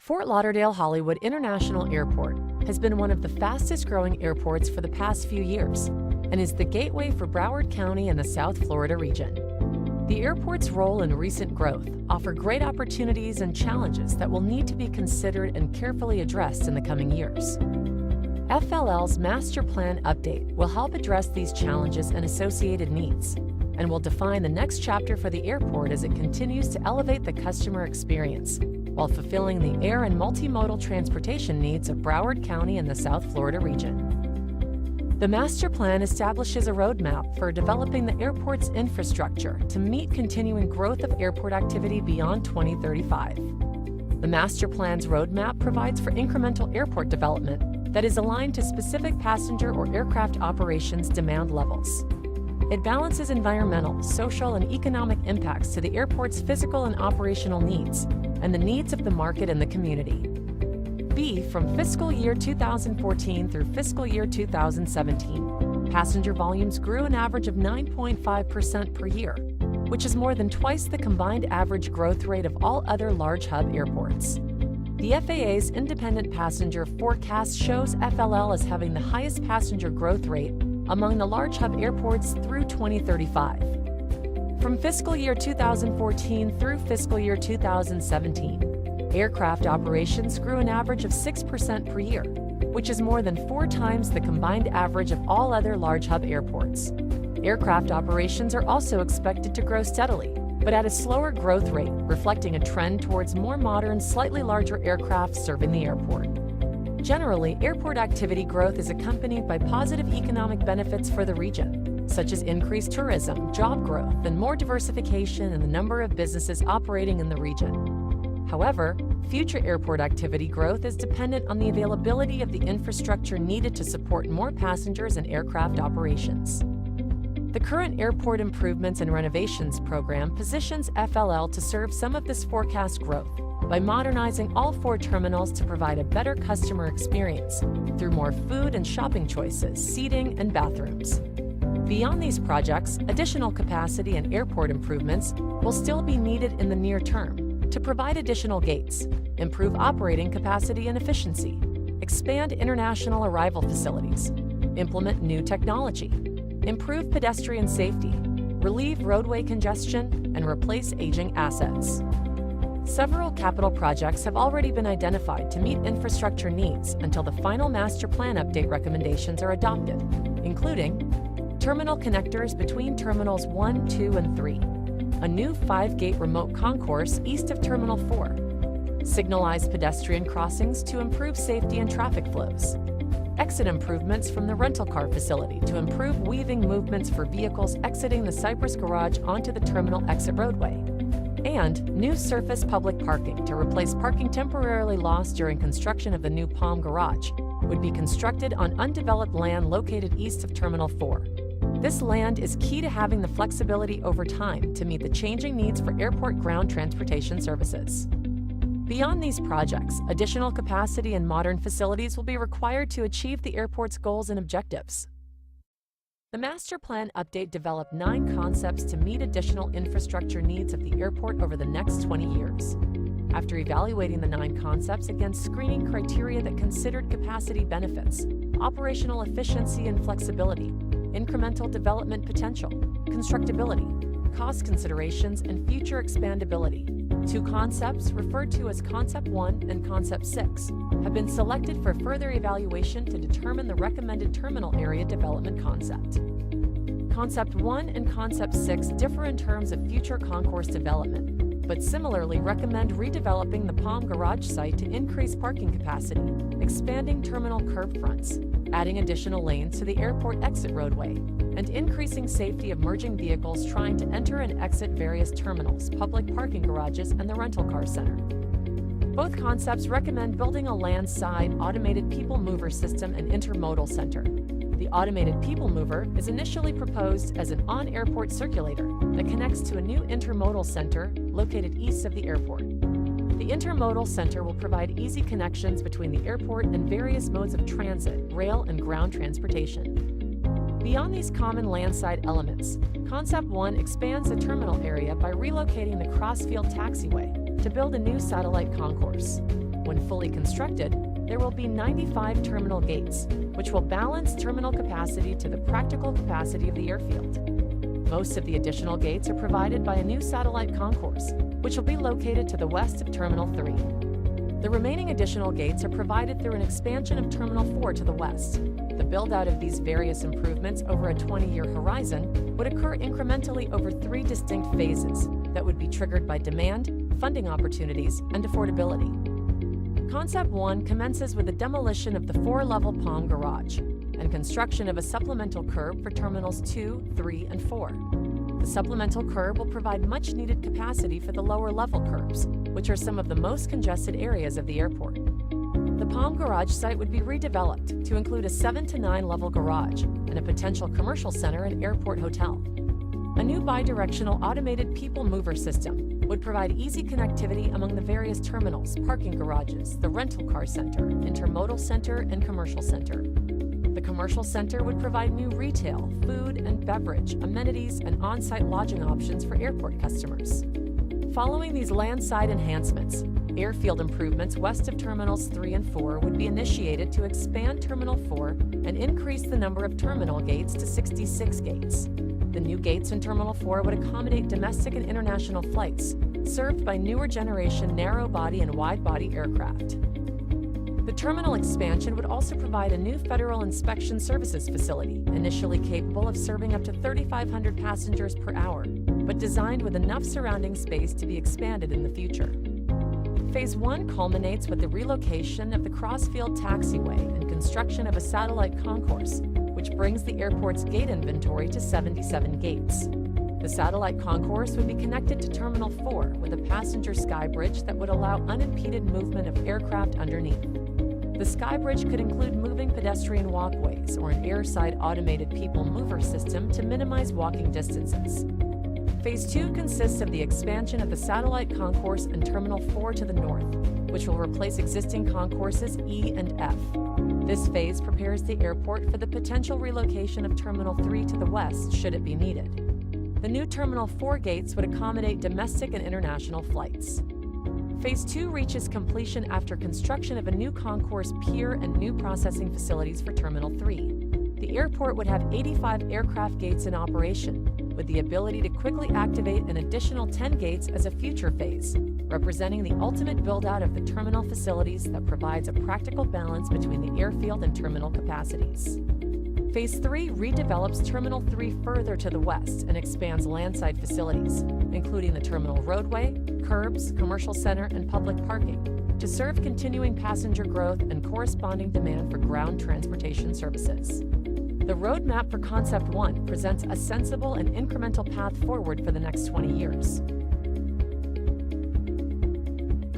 Fort Lauderdale-Hollywood International Airport has been one of the fastest-growing airports for the past few years and is the gateway for Broward County and the South Florida region. The airport's role in recent growth offers great opportunities and challenges that will need to be considered and carefully addressed in the coming years. FLL's Master Plan Update will help address these challenges and associated needs, and will define the next chapter for the airport as it continues to elevate the customer experience while fulfilling the air and multimodal transportation needs of Broward County and the South Florida region. The master plan establishes a roadmap for developing the airport's infrastructure to meet continuing growth of airport activity beyond 2035. The master plan's roadmap provides for incremental airport development that is aligned to specific passenger or aircraft operations demand levels. It balances environmental, social, and economic impacts to the airport's physical and operational needs and the needs of the market and the community. From fiscal year 2014 through fiscal year 2017, passenger volumes grew an average of 9.5% per year, which is more than twice the combined average growth rate of all other large hub airports. The FAA's independent passenger forecast shows FLL as having the highest passenger growth rate among the large hub airports through 2035. From fiscal year 2014 through fiscal year 2017, aircraft operations grew an average of 6% per year, which is more than 4 times the combined average of all other large hub airports. Aircraft operations are also expected to grow steadily, but at a slower growth rate, reflecting a trend towards more modern, slightly larger aircraft serving the airport. Generally, airport activity growth is accompanied by positive economic benefits for the region, such as increased tourism, job growth, and more diversification in the number of businesses operating in the region. However, future airport activity growth is dependent on the availability of the infrastructure needed to support more passengers and aircraft operations. The current Airport Improvements and Renovations program positions FLL to serve some of this forecast growth by modernizing all 4 terminals to provide a better customer experience through more food and shopping choices, seating, and bathrooms. Beyond these projects, additional capacity and airport improvements will still be needed in the near term to provide additional gates, improve operating capacity and efficiency, expand international arrival facilities, implement new technology, improve pedestrian safety, relieve roadway congestion, and replace aging assets. Several capital projects have already been identified to meet infrastructure needs until the final master plan update recommendations are adopted, including terminal connectors between Terminals 1, 2, and 3, a new 5-gate remote concourse east of Terminal 4, signalized pedestrian crossings to improve safety and traffic flows, exit improvements from the rental car facility to improve weaving movements for vehicles exiting the Cypress Garage onto the terminal exit roadway, and new surface public parking to replace parking temporarily lost during construction of the new Palm Garage would be constructed on undeveloped land located east of Terminal 4. This land is key to having the flexibility over time to meet the changing needs for airport ground transportation services. Beyond these projects, additional capacity and modern facilities will be required to achieve the airport's goals and objectives. The Master Plan Update developed 9 concepts to meet additional infrastructure needs of the airport over the next 20 years. After evaluating the 9 concepts against screening criteria that considered capacity benefits, operational efficiency and flexibility, incremental development potential, constructability, cost considerations, and future expandability, 2 concepts, referred to as Concept 1 and Concept 6, have been selected for further evaluation to determine the recommended terminal area development concept. Concept 1 and Concept 6 differ in terms of future concourse development, but similarly recommend redeveloping the Palm Garage site to increase parking capacity, expanding terminal curb fronts, adding additional lanes to the airport exit roadway, and increasing safety of merging vehicles trying to enter and exit various terminals, public parking garages, and the rental car center. Both concepts recommend building a land-side automated people mover system and intermodal center. The automated people mover is initially proposed as an on-airport circulator that connects to a new intermodal center located east of the airport. The intermodal center will provide easy connections between the airport and various modes of transit, rail, and ground transportation. Beyond these common landside elements, Concept 1 expands the terminal area by relocating the Crossfield taxiway to build a new satellite concourse. When fully constructed, there will be 95 terminal gates, which will balance terminal capacity to the practical capacity of the airfield. Most of the additional gates are provided by a new satellite concourse, which will be located to the west of Terminal 3. The remaining additional gates are provided through an expansion of Terminal 4 to the west. The build-out of these various improvements over a 20-year horizon would occur incrementally over 3 distinct phases that would be triggered by demand, funding opportunities, and affordability. Concept 1 commences with the demolition of the 4-level Palm Garage and construction of a supplemental curb for Terminals 2, 3, and 4. The supplemental curb will provide much-needed capacity for the lower-level curbs, which are some of the most congested areas of the airport. The Palm Garage site would be redeveloped to include a 7 to 9 level garage and a potential commercial center and airport hotel. A new bidirectional automated people mover system would provide easy connectivity among the various terminals, parking garages, the rental car center, intermodal center, and commercial center. The commercial center would provide new retail, food and beverage, amenities, and on-site lodging options for airport customers. Following these landside enhancements, airfield improvements west of Terminals 3 and 4 would be initiated to expand Terminal 4 and increase the number of terminal gates to 66 gates. The new gates in Terminal 4 would accommodate domestic and international flights, served by newer generation narrow-body and wide-body aircraft. The terminal expansion would also provide a new Federal Inspection Services facility, initially capable of serving up to 3,500 passengers per hour, but designed with enough surrounding space to be expanded in the future. Phase 1 culminates with the relocation of the Crossfield Taxiway and construction of a satellite concourse, which brings the airport's gate inventory to 77 gates. The satellite concourse would be connected to Terminal 4 with a passenger skybridge that would allow unimpeded movement of aircraft underneath. The skybridge could include moving pedestrian walkways or an airside automated people mover system to minimize walking distances. Phase 2 consists of the expansion of the satellite concourse and Terminal 4 to the north, which will replace existing concourses E and F. This phase prepares the airport for the potential relocation of Terminal 3 to the west should it be needed. The new Terminal 4 gates would accommodate domestic and international flights. Phase 2 reaches completion after construction of a new concourse pier and new processing facilities for Terminal 3. The airport would have 85 aircraft gates in operation, with the ability to quickly activate an additional 10 gates as a future phase, representing the ultimate build-out of the terminal facilities that provides a practical balance between the airfield and terminal capacities. Phase 3 redevelops Terminal 3 further to the west and expands landside facilities, including the terminal roadway, curbs, commercial center, and public parking, to serve continuing passenger growth and corresponding demand for ground transportation services. The roadmap for Concept 1 presents a sensible and incremental path forward for the next 20 years.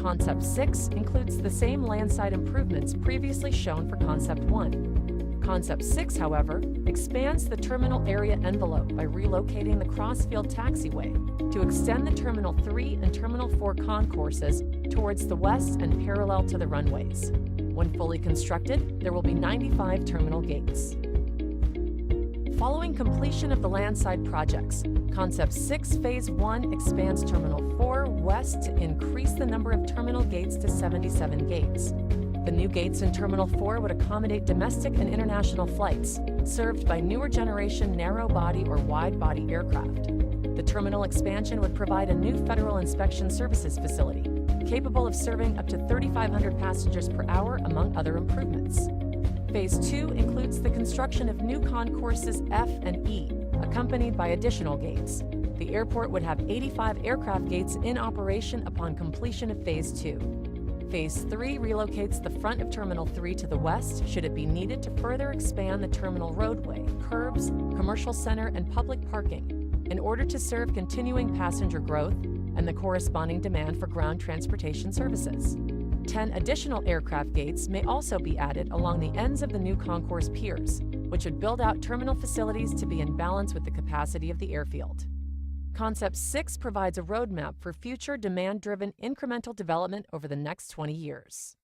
Concept 6 includes the same landside improvements previously shown for Concept 1. Concept 6, however, expands the terminal area envelope by relocating the Crossfield Taxiway to extend the Terminal 3 and Terminal 4 concourses towards the west and parallel to the runways. When fully constructed, there will be 95 terminal gates. Following completion of the landside projects, Concept 6 Phase 1 expands Terminal 4 west to increase the number of terminal gates to 77 gates. The new gates in Terminal 4 would accommodate domestic and international flights, served by newer generation narrow-body or wide-body aircraft. The terminal expansion would provide a new Federal Inspection Services facility, capable of serving up to 3,500 passengers per hour, among other improvements. Phase 2 includes the construction of new concourses F and E, accompanied by additional gates. The airport would have 85 aircraft gates in operation upon completion of Phase 2. Phase 3 relocates the front of Terminal 3 to the west should it be needed to further expand the terminal roadway, curbs, commercial center, and public parking in order to serve continuing passenger growth and the corresponding demand for ground transportation services. 10 additional aircraft gates may also be added along the ends of the new concourse piers, which would build out terminal facilities to be in balance with the capacity of the airfield. Concept 6 provides a roadmap for future demand-driven incremental development over the next 20 years.